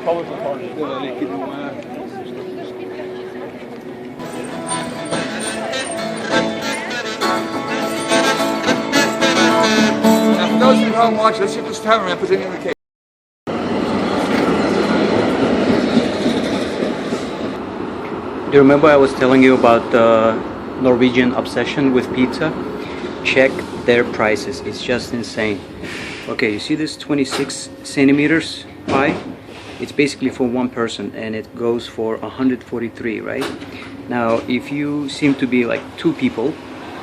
Republican Party. Now, for those of you at home watching, let's see if this camera puts any in the case. Do you remember I was telling you about the Norwegian obsession with pizza? Check their prices, it's just insane. Okay, you see this 26 centimeters pie? It's basically for one person and it goes for 143, right? Now, if you seem to be like two people,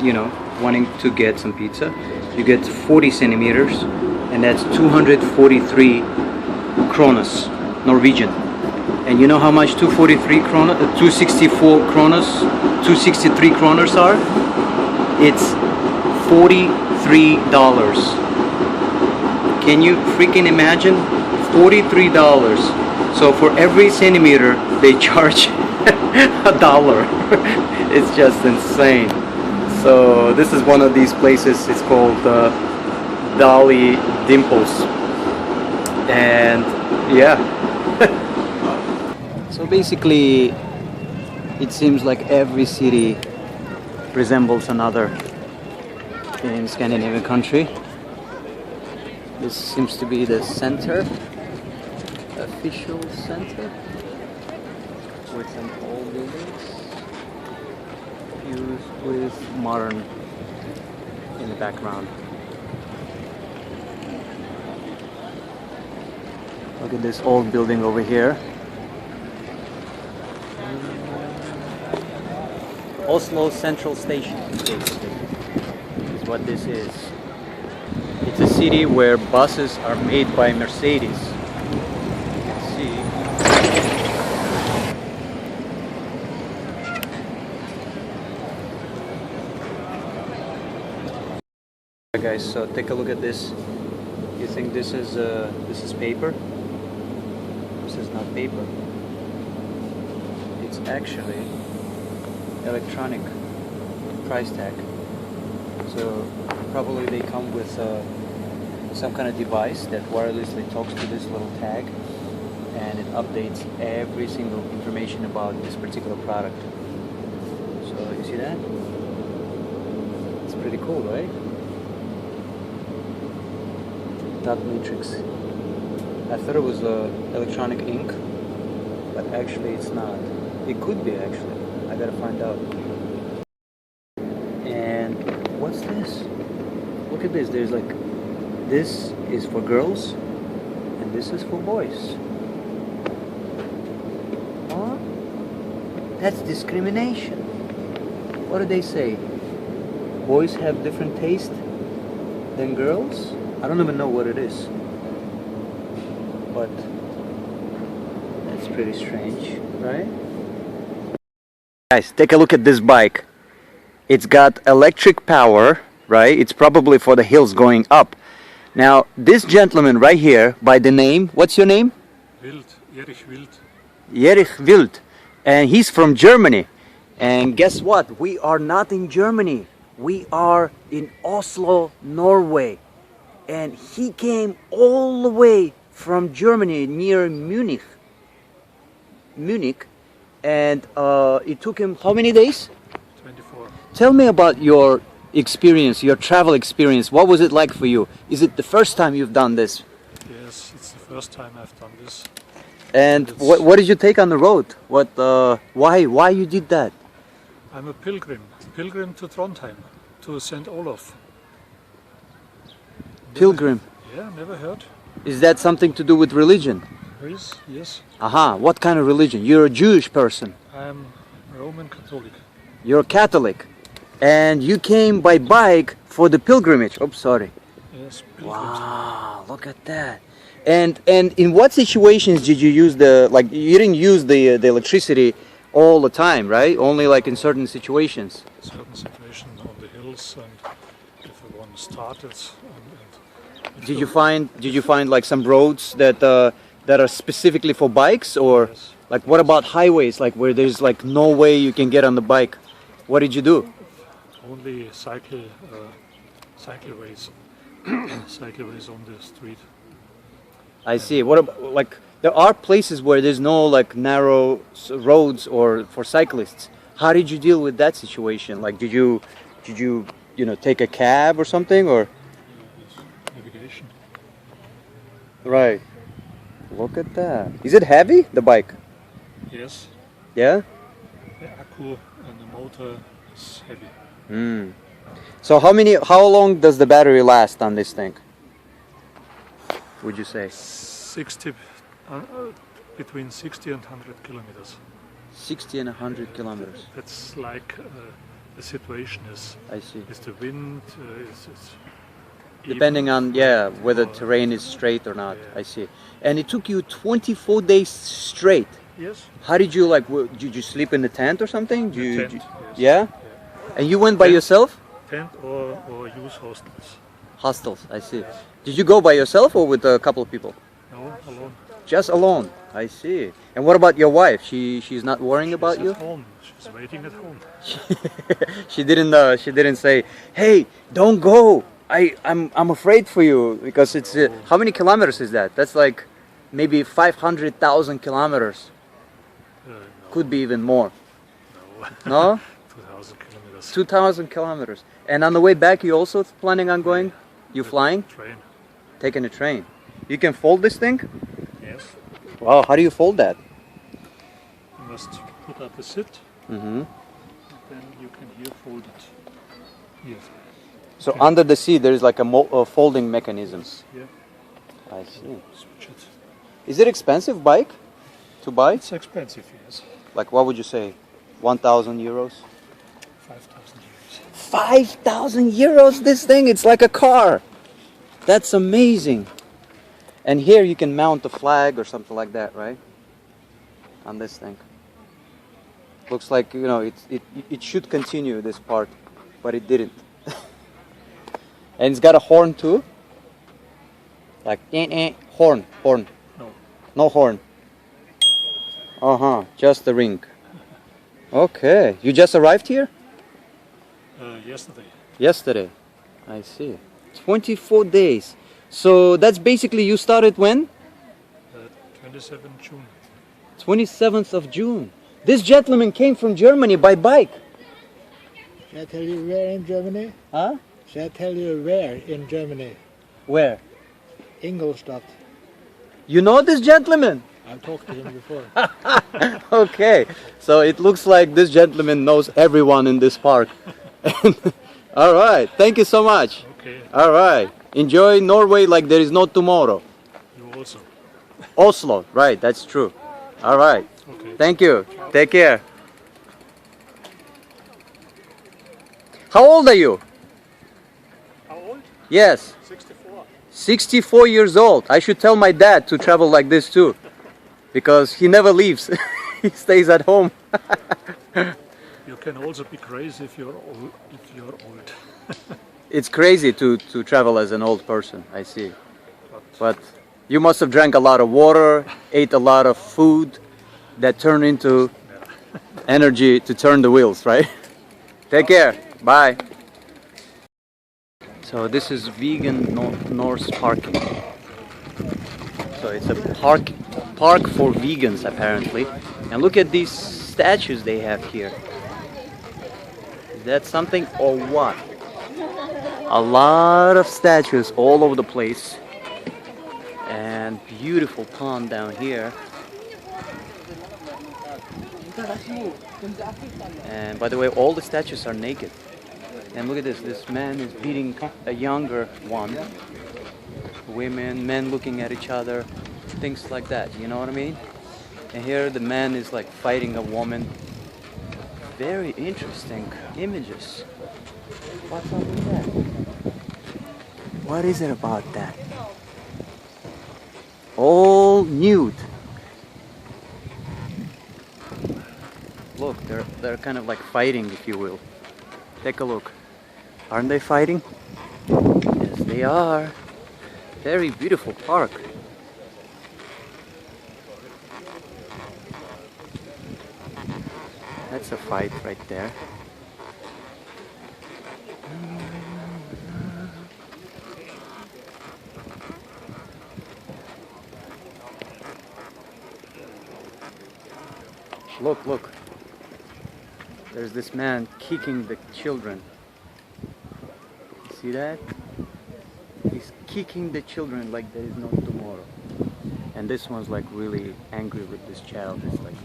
you know, wanting to get some pizza, you get 40 centimeters and that's 243 kronas, Norwegian. And you know how much 243 kroner, 264 kronas, 263 kroners are? It's $43. Can you freaking imagine? $43. So for every centimeter they charge $1. It's just insane. So this is one of these places. It's called Dolly Dimples, and yeah. So basically, it seems like every city resembles another in Scandinavian country. This seems to be the center, official center, with some old buildings fused with modern in the background. Look at this old building over here. Oslo Central Station, basically, is what this is. It's a city where buses are made by Mercedes. You can see. Alright guys, so take a look at this. You think this is paper? This is not paper. It's actually electronic price tag. So probably they come with some kind of device that wirelessly talks to this little tag and it updates every single information about this particular product. So you see that? It's pretty cool, right? Dot matrix. I thought it was electronic ink, but actually it's not. It could be actually. I gotta find out. And what's this? Look at this. There's like, this is for girls and this is for boys. Huh? That's discrimination. What do they say? Boys have different taste than girls? I don't even know what it is. But that's pretty strange, right? Guys, take a look at this bike. It's got electric power, right? It's probably for the hills going up. Now, this gentleman right here, by the name, what's your name? Wild, Erich Wild. Erich Wild. And he's from Germany. And guess what? We are not in Germany. We are in Oslo, Norway. And he came all the way from Germany, near Munich. And it took him how many days? 24. Tell me about your experience, your travel experience. What was it like for you? Is it the first time you've done this? Yes, it's the first time I've done this. And what did you take on the road? Why you did that? I'm a pilgrim to Trondheim, to St. Olaf. Pilgrim. Yeah, never heard. Is that something to do with religion? Yes. Aha, what kind of religion? You're a Jewish person. I'm Roman Catholic. You're a Catholic. And you came by bike for the pilgrimage. Oh, sorry. Yes, pilgrim. Wow, look at that. And in what situations did you use you didn't use the electricity all the time, right? Only like in certain situations. Certain situation on the hills, and if one started. Did you find like some roads that are specifically for bikes, or Yes. like what about highways, like where there's like no way you can get on the bike? What did you do? Only cycleways, cycleways on the street. I see. What about like There are places where there's no like narrow roads or for cyclists. How did you deal with that situation? Like, did you know, take a cab or something, or? Navigation. Right. Look at that. Is it heavy, the bike? Yes. Yeah? The accu and the motor is heavy. Hmm. So how long does the battery last on this thing? Would you say? 60, between 60 and 100 kilometers. 60 and 100 kilometers. That's like the situation is. I see. Is the wind? Is Depending on, yeah, whether terrain is straight or not. Yeah. I see. And it took you 24 days straight. Yes. How did you, like, did you sleep in the tent or something? The tent, Yeah? yes. And you went by Tent. yourself? Tent or use hostels. Hostels, I see. Did you go by yourself or with a couple of people? No, alone. Just alone. I see. And what about your wife? She's not worrying about you? She's at home. She's waiting at home. She didn't say, "Hey, don't go. I'm afraid for you," because it's how many kilometers is that? That's like maybe 500,000 kilometers. No, Could be even more. no. No? 2,000 kilometers. 2,000 kilometers. And on the way back, you also planning on going? You flying? Train. Taking a train. You can fold this thing? Yes. Wow, how do you fold that? You must put up a sit. Mm-hmm. Then you can here fold it. Yes. So under the seat, there is like a folding mechanism. Yeah. I see. Switch it. Is it expensive bike to buy? It's expensive, yes. Like, what would you say? 1,000 euros? 5,000 euros. 5,000 euros, this thing, it's like a car. That's amazing. And here you can mount a flag or something like that, right? On this thing. Looks like, you know, it should continue this part, but it didn't. And it's got a horn too. Like, horn. No. No horn. Just the ring. Okay. You just arrived here? Yesterday. Yesterday. I see. 24 days. So that's basically, you started when? 27 June. 27th of June. This gentleman came from Germany by bike. Shall I tell you where in Germany? Huh? Shall I tell you where in Germany? Where? Ingolstadt. You know this gentleman? I've talked to him before. Okay. So it looks like this gentleman knows everyone in this park. All right. Thank you so much. Okay. All right. Enjoy Norway like there is no tomorrow. You also. Oslo. Right. That's true. All right. Okay. Thank you. Take care. How old are you? How old? Yes. 64. 64 years old. I should tell my dad to travel like this too. Because he never leaves. He stays at home. You can also be crazy if you're old. It's crazy to travel as an old person, I see. But you must have drank a lot of water, ate a lot of food that turned into energy to turn the wheels, right? Take care. Bye. So this is vegan Norse parking. So it's a park for vegans apparently. And look at these statues they have here. Is that something or what? A lot of statues all over the place. And beautiful pond down here. And by the way, all the statues are naked. And look at this. This man is beating a younger one. Women, men looking at each other. Things like that. You know what I mean? And here the man is like fighting a woman. Very interesting images. What's up with that? What is it about that? All nude. Look, they're kind of like fighting, if you will. Take a look. Aren't they fighting? Yes, they are. Very beautiful park. That's a fight right there. Look, look. There's this man kicking the children. You see that? He's kicking the children like there is no tomorrow. And this one's like really angry with this child. It's like,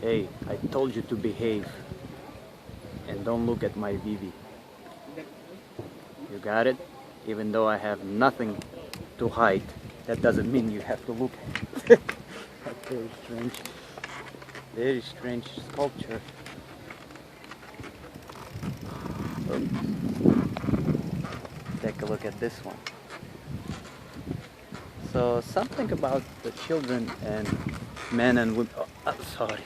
hey, I told you to behave. And don't look at my Vivi. You got it? Even though I have nothing to hide, that doesn't mean you have to look at it. That's very strange sculpture. Oops. Take a look at this one. So something about the children and men and women. Oh, sorry.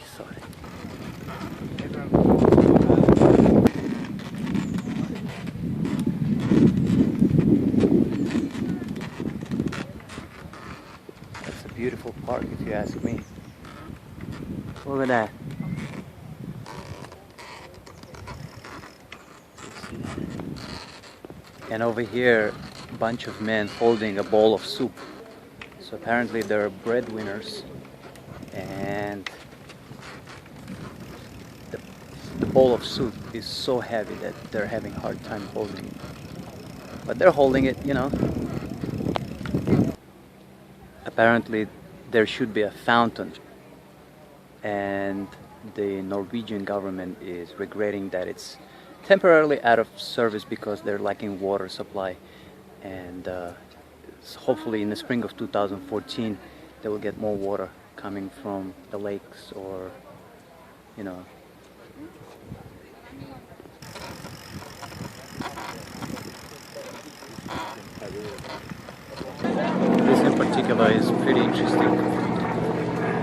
That's a beautiful park, if you ask me. Look at that. And over here, a bunch of men holding a bowl of soup. So apparently they're breadwinners, and the bowl of soup is so heavy that they're having a hard time holding it. But they're holding it, you know. Apparently there should be a fountain, and the Norwegian government is regretting that it's temporarily out of service because they're lacking water supply, and hopefully in the spring of 2014 they will get more water coming from the lakes, or you know. This in particular is pretty interesting.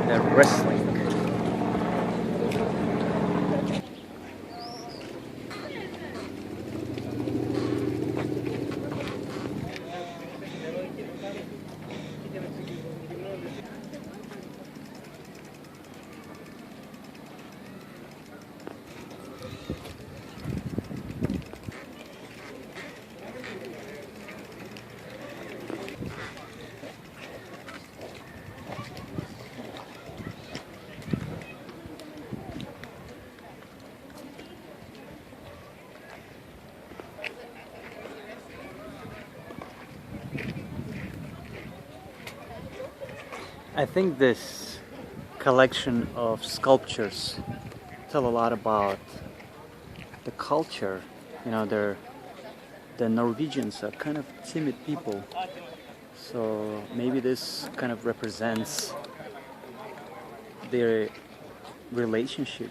They're wrestling. I think this collection of sculptures tell a lot about the culture. You know, the Norwegians are kind of timid people, so maybe this kind of represents their relationship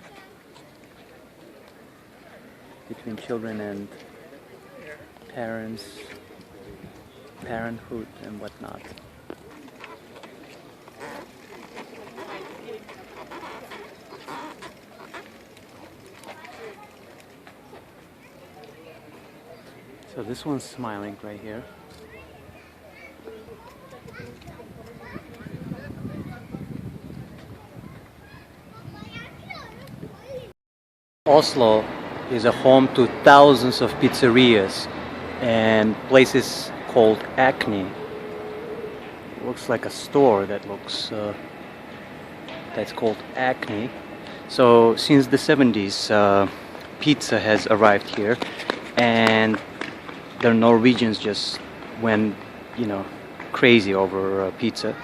between children and parents, parenthood and whatnot. So this one's smiling right here. Oslo is a home to thousands of pizzerias and places called Acne. It looks like a store that looks that's called Acne. So since the 70s, pizza has arrived here, and the Norwegians just went, you know, crazy over pizza,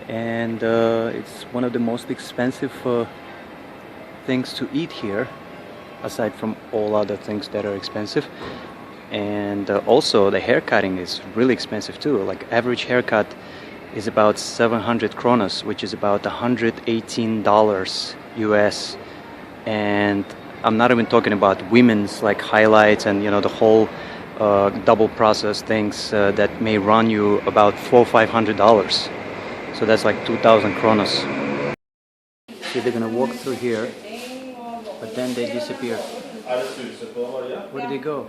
and it's one of the most expensive things to eat here, aside from all other things that are expensive. And also the haircutting is really expensive too. Like average haircut is about 700 kronas, which is about $118 US. And I'm not even talking about women's like highlights and, you know, the whole double process things that may run you about $400 or $500. So that's like 2,000 kronas. See, they're gonna walk through here, but then they disappear. Where did they go?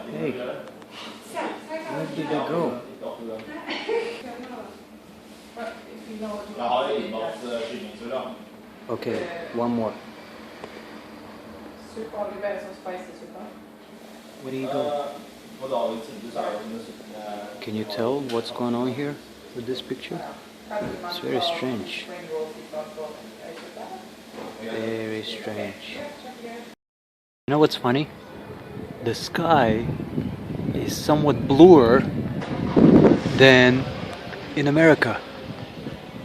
Hey, where did they go? Okay, one more. Where do you go? Can you tell what's going on here with this picture? It's very strange. Very strange. You know what's funny? The sky is somewhat bluer than in America.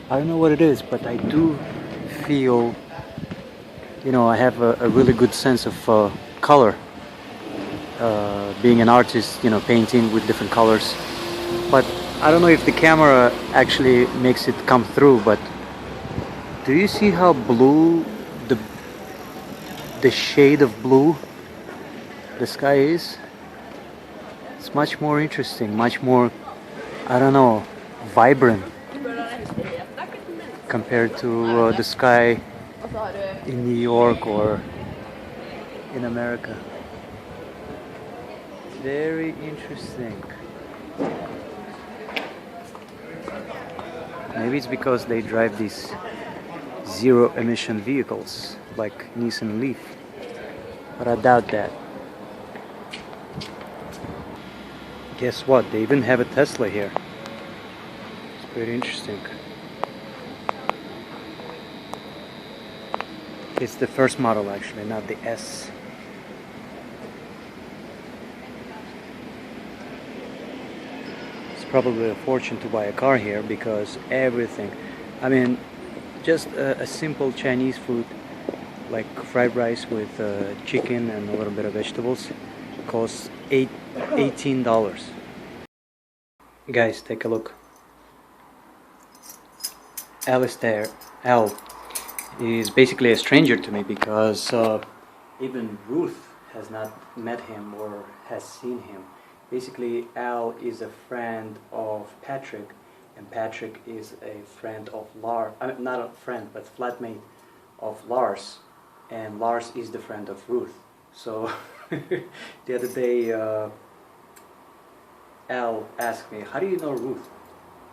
I don't know what it is, but I do feel, you know, I have a really good sense of color. Being an artist, you know, painting with different colors. But I don't know if the camera actually makes it come through, but do you see how blue the shade of blue the sky is? It's much more interesting, much more, I don't know, vibrant compared to the sky in New York or in America. Very interesting. Maybe it's because they drive these zero emission vehicles like Nissan Leaf, but I doubt that. Guess what? They even have a Tesla here. It's pretty interesting. It's the first model actually, not the S. It's probably a fortune to buy a car here because everything, I mean, just a simple Chinese food like fried rice with chicken and a little bit of vegetables costs $18. Guys, take a look. Alistair Al is basically a stranger to me because even Ruth has not met him or has seen him. Basically, Al is a friend of Patrick, and Patrick is a friend of Lars. Not a friend, but flatmate of Lars, and Lars is the friend of Ruth. So the other day, Al asked me, "How do you know Ruth?"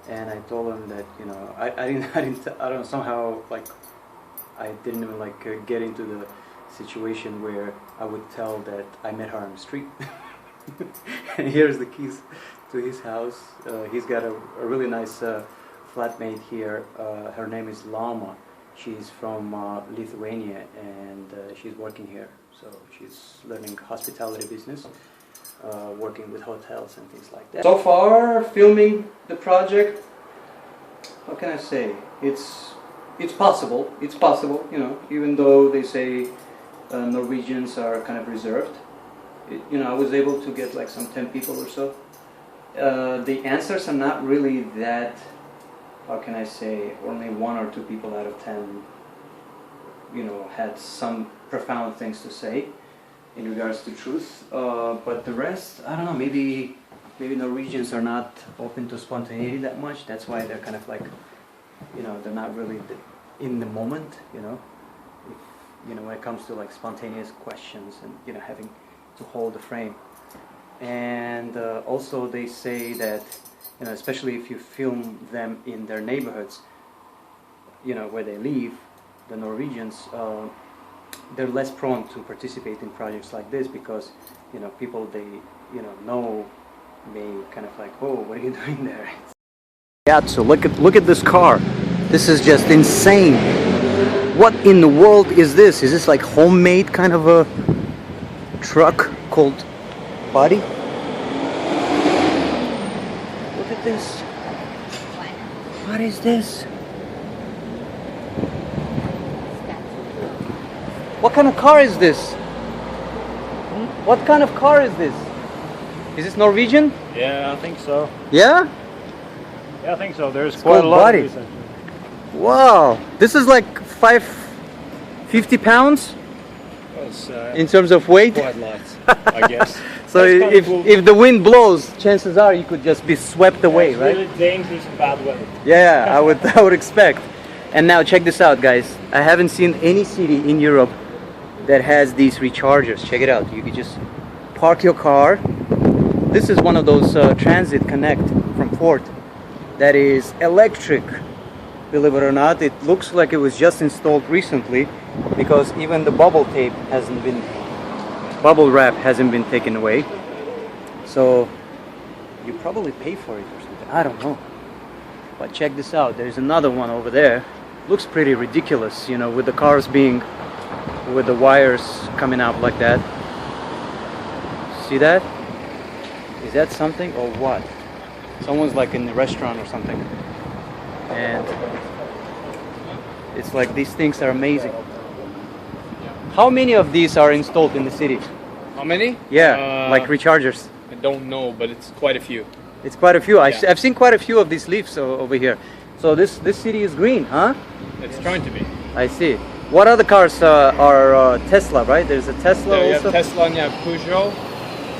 And I told him that, you know, I don't know, somehow like I didn't even like get into the situation where I would tell that I met her on the street. And here's the keys to his house. He's got a really nice flatmate here. Her name is Lama. She's from Lithuania, and she's working here. So she's learning hospitality business, working with hotels and things like that. So far, filming the project, how can I say? It's possible. It's possible, you know, even though they say Norwegians are kind of reserved. You know, I was able to get like some 10 people or so. The answers are not really that, how can I say, only 1 or 2 people out of 10, you know, had some profound things to say in regards to truth. But the rest, I don't know, maybe Norwegians are not open to spontaneity that much. That's why they're kind of like, you know, they're not really in the moment, you know. If, you know, when it comes to like spontaneous questions and, you know, having to hold the frame. And also they say that, you know, especially if you film them in their neighborhoods, you know, where they live, the Norwegians, they're less prone to participate in projects like this because, you know, people they, you know may kind of like, oh, what are you doing there? Yeah, so look at this car. This is just insane. What in the world is this? Is this like homemade kind of a truck called Body? Look at this. What is this? What kind of car is this? What kind of car is this? Is this Norwegian? Yeah, I think so. Yeah? Yeah, I think so. There's It's quite a called lot Body. of these actually. Wow. This is like 50 pounds It's in terms of weight. quite light, I guess. So That's kinda if, cool. if the wind blows, chances are you could just be swept away, It's right? really dangerous in bad weather. Yeah, I would expect. And now check this out, guys. I haven't seen any city in Europe that has these rechargers. Check it out. You could just park your car. This is one of those Transit Connect from Ford that is electric. Believe it or not, it looks like it was just installed recently because even the bubble wrap hasn't been taken away. So you probably pay for it or something. I don't know. But check this out. There's another one over there. Looks pretty ridiculous, you know, with the cars being with the wires coming out like that. See that? Is that something or what? Someone's like in the restaurant or something. And it's like these things are amazing. How many of these are installed in the city? How many? Yeah, like rechargers. I don't know, but it's quite a few. It's quite a few. Yeah. I've seen quite a few of these leaves over here. So this city is green, huh? It's trying to be. I see. What other cars are Tesla, right? There's a Tesla Yeah, you also. have Tesla and you have Peugeot.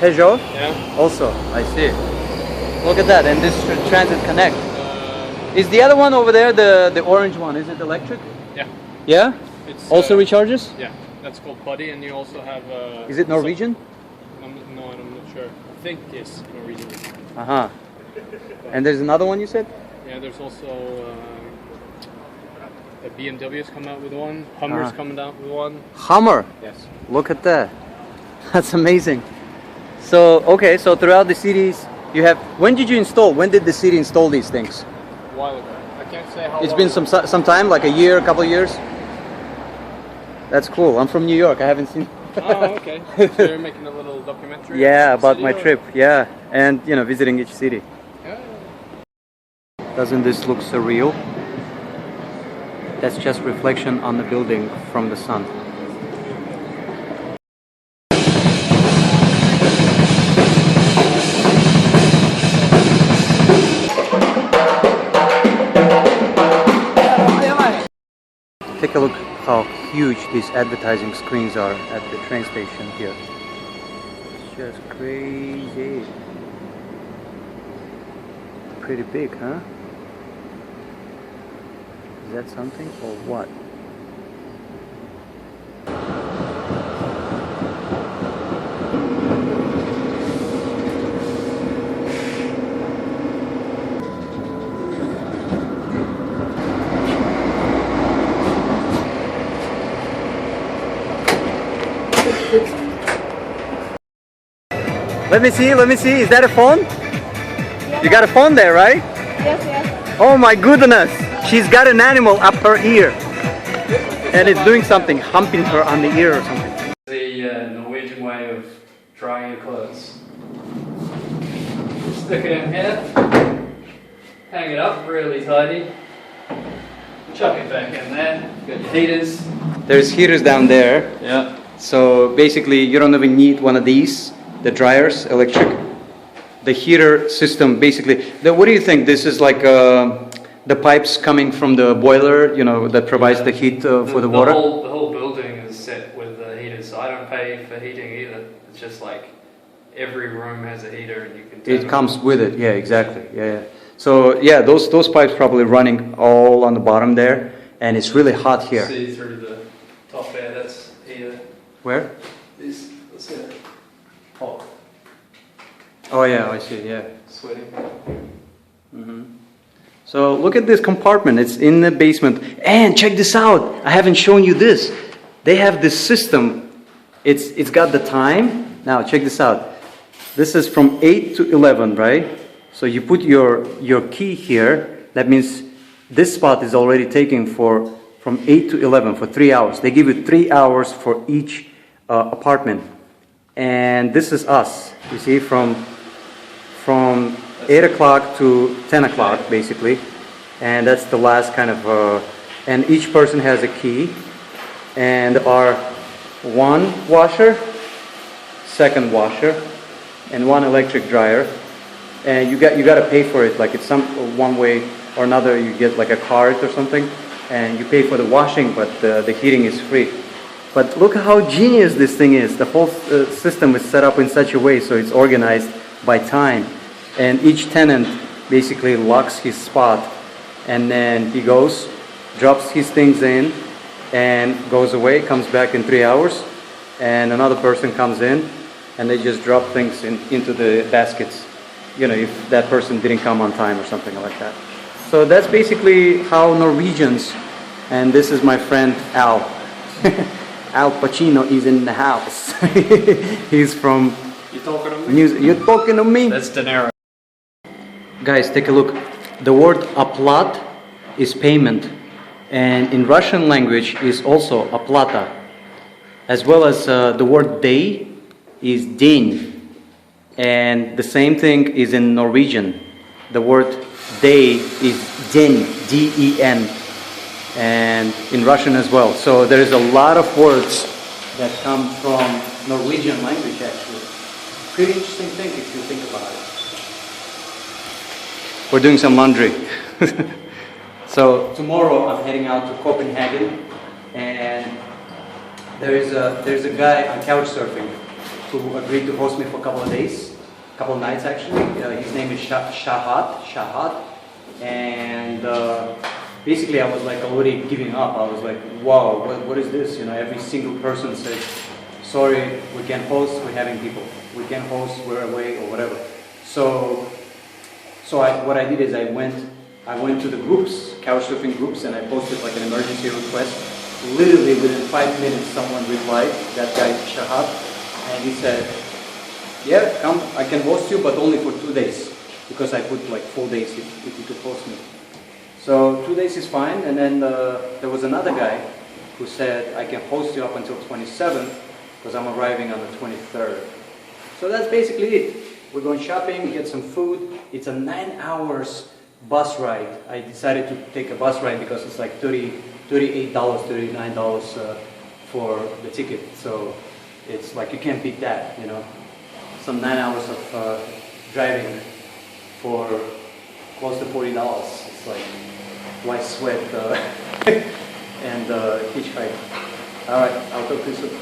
Peugeot? Yeah. Also, I see. Look at that, and this Transit Connect. Is the other one over there, the orange one, is it electric? Yeah. Yeah? It's Also recharges? Yeah, that's called Buddy, and you also have. Is it Norwegian? No, I'm not sure. I think it's Norwegian. Uh-huh. And there's another one you said? Yeah, there's also the BMW's come out with one. Hummer's coming out with one. Hummer? Yes. Look at that. That's amazing. So, okay, so throughout the cities, you have... When did you install? When did the city install these things? A while ago. I can't say how. It's long been ago. some time, like a year, a couple of years? That's cool. I'm from New York. I haven't seen... Oh, okay. So you're making a little documentary? Yeah, about city, my or? trip. Yeah, and you know, visiting each city. Yeah. Doesn't this look surreal? That's just reflection on the building from the sun. Take a look how huge these advertising screens are at the train station here. It's just crazy. Pretty big, huh? Is that something or what? Let me see, is that a phone? You got a phone there, right? Yes. Oh my goodness, she's got an animal up her ear. And it's doing something, humping her on the ear or something. The Norwegian way of drying your clothes. Stick it in here, hang it up really tidy, chuck it back in there, got your heaters. There's heaters down there. Yeah. So basically you don't even need one of these, the dryers, electric. The heater system basically, what do you think? This is like the pipes coming from the boiler, you know, that provides the heat for the water? The whole building is set with the heaters, so I don't pay for heating either. It's just like every room has a heater and you can turn It comes with it, yeah, exactly. Yeah. So yeah, those pipes probably running all on the bottom there, and it's really hot here. See through the top there, that's heater. Where? This, let's get it. Hot. Oh yeah, I see, yeah. Sweating. So look at this compartment, it's in the basement. And check this out, I haven't shown you this. They have this system, it's got the time. Now check this out. This is from 8 to 11, right? So you put your key here, that means this spot is already taken from 8 to 11 for 3 hours. They give you 3 hours for each apartment. And this is us, you see, from 8 o'clock to 10 o'clock basically, and that's the last kind of and each person has a key, and our one washer, second washer, and one electric dryer, and you got to pay for it, like it's one way or another. You get like a card or something and you pay for the washing, but the heating is free. But look how genius this thing is. The whole system is set up in such a way so it's organized by time. And each tenant basically locks his spot, and then he goes, drops his things in, and goes away, comes back in 3 hours, and another person comes in, and they just drop things into the baskets, you know, if that person didn't come on time or something like that. So that's basically how Norwegians, and this is my friend Al. Al Pacino is in the house. He's from... You talking to me? You're talking to me? That's dinero. Guys, take a look. The word oplat is payment, and in Russian language is also oplata. as well as the word day is din, and the same thing is in Norwegian. The word day is den, D-E-N, and in Russian as well. So there is a lot of words that come from Norwegian language actually. Pretty interesting thing if you think about it. We're doing some laundry. So tomorrow I'm heading out to Copenhagen, and there's a guy on couch surfing who agreed to host me for a couple of days, a couple of nights actually. His name is Shahad, and basically I was like already giving up. I was like, wow, what is this? You know, every single person says, sorry, we can't host, we're having people. We can't host, we're away, or whatever. So what I did is I went to the groups, couchsurfing groups, and I posted like an emergency request. Literally within 5 minutes, someone replied, that guy Shahab, and he said, yeah, come, I can host you, but only for 2 days, because I put like 4 days if you could host me. So 2 days is fine, and then there was another guy who said, I can host you up until 27th, because I'm arriving on the 23rd. So that's basically it. We're going shopping, get some food. It's a 9 hours bus ride. I decided to take a bus ride because it's like $38, $39 for the ticket. So it's like you can't beat that, you know. Some 9 hours of driving for close to $40. It's like why sweat and hitchhike. All right, I'll talk to you soon.